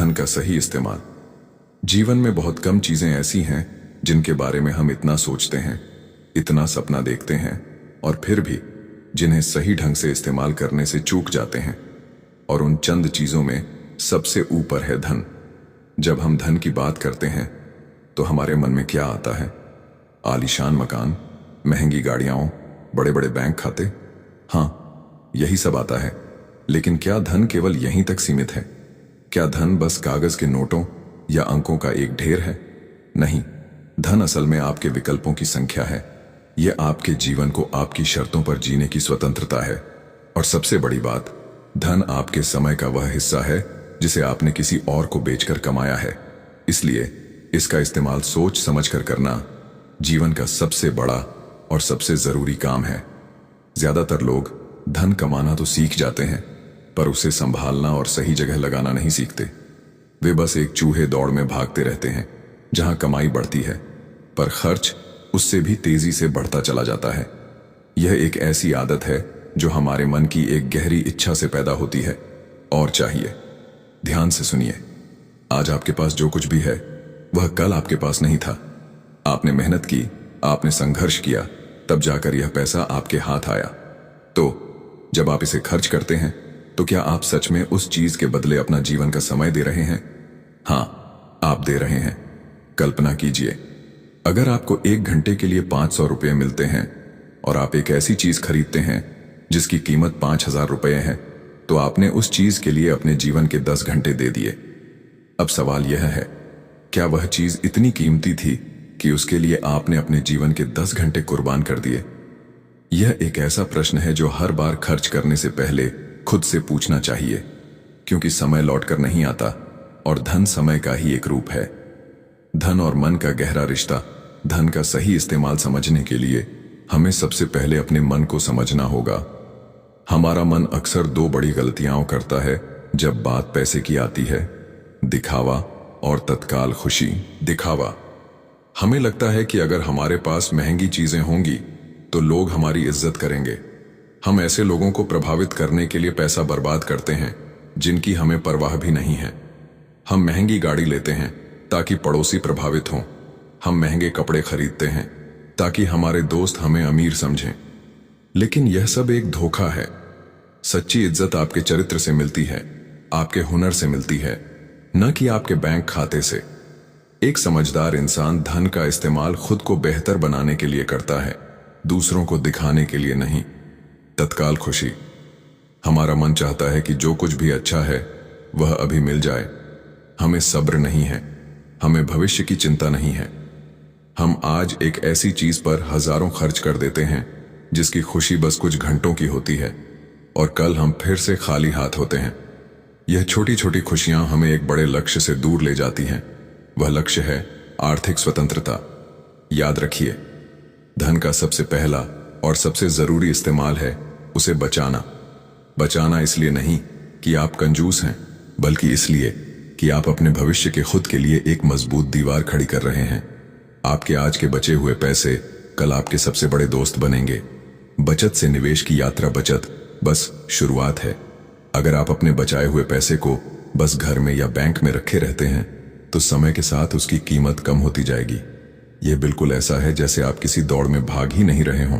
धन का सही इस्तेमाल। जीवन में बहुत कम चीजें ऐसी हैं जिनके बारे में हम इतना सोचते हैं, इतना सपना देखते हैं और फिर भी जिन्हें सही ढंग से इस्तेमाल करने से चूक जाते हैं। और उन चंद चीजों में सबसे ऊपर है धन। जब हम धन की बात करते हैं तो हमारे मन में क्या आता है? आलीशान मकान, महंगी गाड़ियां, बड़े बड़े बैंक खाते। हाँ, यही सब आता है। लेकिन क्या धन केवल यहीं तक सीमित है? क्या धन बस कागज के नोटों या अंकों का एक ढेर है? नहीं, धन असल में आपके विकल्पों की संख्या है। यह आपके जीवन को आपकी शर्तों पर जीने की स्वतंत्रता है। और सबसे बड़ी बात, धन आपके समय का वह हिस्सा है जिसे आपने किसी और को बेचकर कमाया है। इसलिए इसका इस्तेमाल सोच समझकर करना जीवन का सबसे बड़ा और सबसे जरूरी काम है। ज्यादातर लोग धन कमाना तो सीख जाते हैं, पर उसे संभालना और सही जगह लगाना नहीं सीखते। वे बस एक चूहे दौड़ में भागते रहते हैं, जहां कमाई बढ़ती है पर खर्च उससे भी तेजी से बढ़ता चला जाता है। यह एक ऐसी आदत है जो हमारे मन की एक गहरी इच्छा से पैदा होती है और चाहिए। ध्यान से सुनिए, आज आपके पास जो कुछ भी है वह कल आपके पास नहीं था। आपने मेहनत की, आपने संघर्ष किया, तब जाकर यह पैसा आपके हाथ आया। तो जब आप इसे खर्च करते हैं तो क्या आप सच में उस चीज के बदले अपना जीवन का समय दे रहे हैं? हाँ, आप दे रहे हैं। कल्पना कीजिए, अगर आपको 1 घंटे के लिए 500 रुपये मिलते हैं और आप एक ऐसी चीज खरीदते हैं जिसकी कीमत 5000 रुपये है, तो आपने उस चीज के लिए अपने जीवन के 10 घंटे दे दिए। अब सवाल यह है, क्या वह चीज इतनी कीमती थी कि उसके लिए आपने अपने जीवन के 10 घंटे कुर्बान कर दिए? यह एक ऐसा प्रश्न है जो हर बार खर्च करने से पहले खुद से पूछना चाहिए, क्योंकि समय लौटकर नहीं आता और धन समय का ही एक रूप है। धन और मन का गहरा रिश्ता। धन का सही इस्तेमाल समझने के लिए हमें सबसे पहले अपने मन को समझना होगा। हमारा मन अक्सर 2 बड़ी गलतियां करता है जब बात पैसे की आती है: दिखावा और तत्काल खुशी। दिखावा, हमें लगता है कि अगर हमारे पास महंगी चीजें होंगी तो लोग हमारी इज्जत करेंगे। हम ऐसे लोगों को प्रभावित करने के लिए पैसा बर्बाद करते हैं जिनकी हमें परवाह भी नहीं है। हम महंगी गाड़ी लेते हैं ताकि पड़ोसी प्रभावित हों। हम महंगे कपड़े खरीदते हैं ताकि हमारे दोस्त हमें अमीर समझें। लेकिन यह सब एक धोखा है। सच्ची इज्जत आपके चरित्र से मिलती है, आपके हुनर से मिलती है, न कि आपके बैंक खाते से। एक समझदार इंसान धन का इस्तेमाल खुद को बेहतर बनाने के लिए करता है, दूसरों को दिखाने के लिए नहीं। तत्काल खुशी, हमारा मन चाहता है कि जो कुछ भी अच्छा है वह अभी मिल जाए। हमें सब्र नहीं है, हमें भविष्य की चिंता नहीं है। हम आज एक ऐसी चीज पर हजारों खर्च कर देते हैं जिसकी खुशी बस कुछ घंटों की होती है और कल हम फिर से खाली हाथ होते हैं। यह छोटी छोटी खुशियां हमें एक बड़े लक्ष्य से दूर ले जाती हैं। वह लक्ष्य है आर्थिक स्वतंत्रता। याद रखिए, धन का सबसे पहला और सबसे जरूरी इस्तेमाल है उसे बचाना। बचाना इसलिए नहीं कि आप कंजूस हैं, बल्कि इसलिए कि आप अपने भविष्य के खुद के लिए एक मजबूत दीवार खड़ी कर रहे हैं। आपके आज के बचे हुए पैसे कल आपके सबसे बड़े दोस्त बनेंगे। बचत से निवेश की यात्रा। बचत बस शुरुआत है। अगर आप अपने बचाए हुए पैसे को बस घर में या बैंक में रखे रहते हैं तो समय के साथ उसकी कीमत कम होती जाएगी। यह बिल्कुल ऐसा है जैसे आप किसी दौड़ में भाग ही नहीं रहे हों,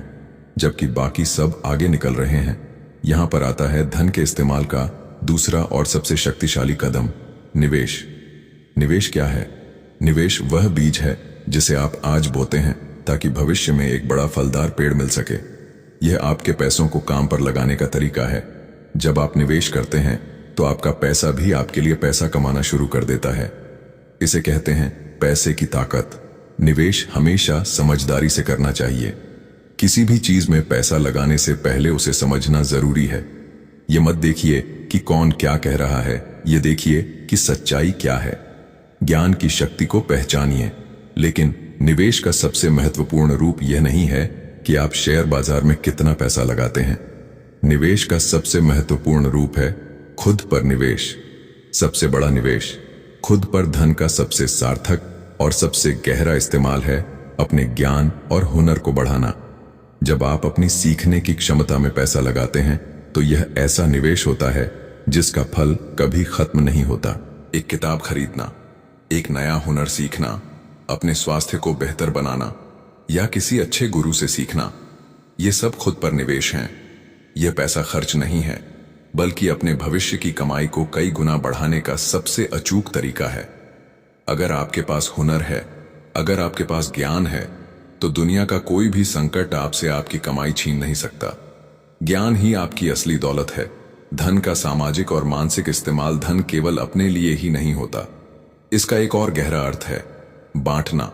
जबकि बाकी सब आगे निकल रहे हैं। यहां पर आता है धन के इस्तेमाल का दूसरा और सबसे शक्तिशाली कदम, निवेश। निवेश क्या है? निवेश वह बीज है जिसे आप आज बोते हैं ताकि भविष्य में एक बड़ा फलदार पेड़ मिल सके। यह आपके पैसों को काम पर लगाने का तरीका है। जब आप निवेश करते हैं तो आपका पैसा भी आपके लिए पैसा कमाना शुरू कर देता है। इसे कहते हैं पैसे की ताकत। निवेश हमेशा समझदारी से करना चाहिए। किसी भी चीज में पैसा लगाने से पहले उसे समझना जरूरी है। ये मत देखिए कि कौन क्या कह रहा है, ये देखिए कि सच्चाई क्या है। ज्ञान की शक्ति को पहचानिए। लेकिन निवेश का सबसे महत्वपूर्ण रूप यह नहीं है कि आप शेयर बाजार में कितना पैसा लगाते हैं। निवेश का सबसे महत्वपूर्ण रूप है खुद पर निवेश। सबसे बड़ा निवेश खुद पर धन का सबसे सार्थक और सबसे गहरा इस्तेमाल है अपने ज्ञान और हुनर को बढ़ाना। जब आप अपनी सीखने की क्षमता में पैसा लगाते हैं तो यह ऐसा निवेश होता है जिसका फल कभी खत्म नहीं होता। एक किताब खरीदना, एक नया हुनर सीखना, अपने स्वास्थ्य को बेहतर बनाना या किसी अच्छे गुरु से सीखना, ये सब खुद पर निवेश हैं। यह पैसा खर्च नहीं है, बल्कि अपने भविष्य की कमाई को कई गुना बढ़ाने का सबसे अचूक तरीका है। अगर आपके पास हुनर है, अगर आपके पास ज्ञान है, तो दुनिया का कोई भी संकट आपसे आपकी कमाई छीन नहीं सकता। ज्ञान ही आपकी असली दौलत है। धन का सामाजिक और मानसिक इस्तेमाल धन केवल अपने लिए ही नहीं होता। इसका एक और गहरा अर्थ है, बांटना।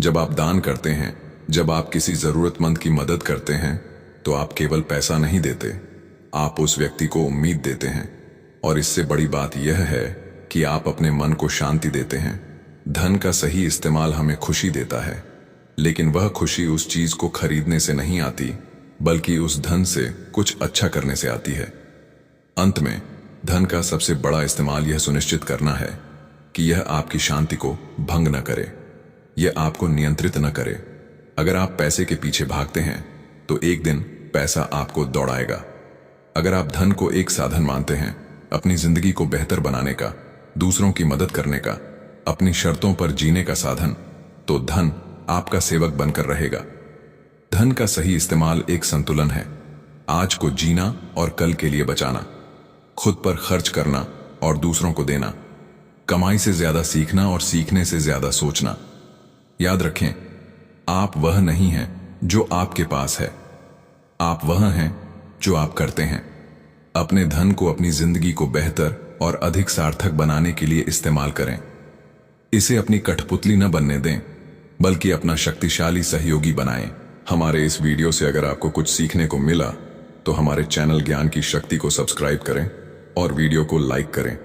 जब आप दान करते हैं, जब आप किसी जरूरतमंद की मदद करते हैं, तो आप केवल पैसा नहीं देते, आप उस व्यक्ति को उम्मीद देते हैं। और इससे बड़ी बात यह है कि आप अपने मन को शांति देते हैं। धन का सही इस्तेमाल हमें खुशी देता है, लेकिन वह खुशी उस चीज को खरीदने से नहीं आती, बल्कि उस धन से कुछ अच्छा करने से आती है। अंत में, धन का सबसे बड़ा इस्तेमाल यह सुनिश्चित करना है कि यह आपकी शांति को भंग न करे, यह आपको नियंत्रित न करे। अगर आप पैसे के पीछे भागते हैं, तो एक दिन पैसा आपको दौड़ाएगा। अगर आप धन को एक साधन मानते हैं, अपनी जिंदगी को बेहतर बनाने का, दूसरों की मदद करने का, अपनी शर्तों पर जीने का साधन, तो धन आपका सेवक बनकर रहेगा। धन का सही इस्तेमाल एक संतुलन है। आज को जीना और कल के लिए बचाना, खुद पर खर्च करना और दूसरों को देना, कमाई से ज्यादा सीखना और सीखने से ज्यादा सोचना। याद रखें, आप वह नहीं हैं जो आपके पास है, आप वह हैं जो आप करते हैं। अपने धन को अपनी जिंदगी को बेहतर और अधिक सार्थक बनाने के लिए इस्तेमाल करें। इसे अपनी कठपुतली न बनने दें, बल्कि अपना शक्तिशाली सहयोगी बनाएं। हमारे इस वीडियो से अगर आपको कुछ सीखने को मिला, तो हमारे चैनल ज्ञान की शक्ति को सब्सक्राइब करें और वीडियो को लाइक करें।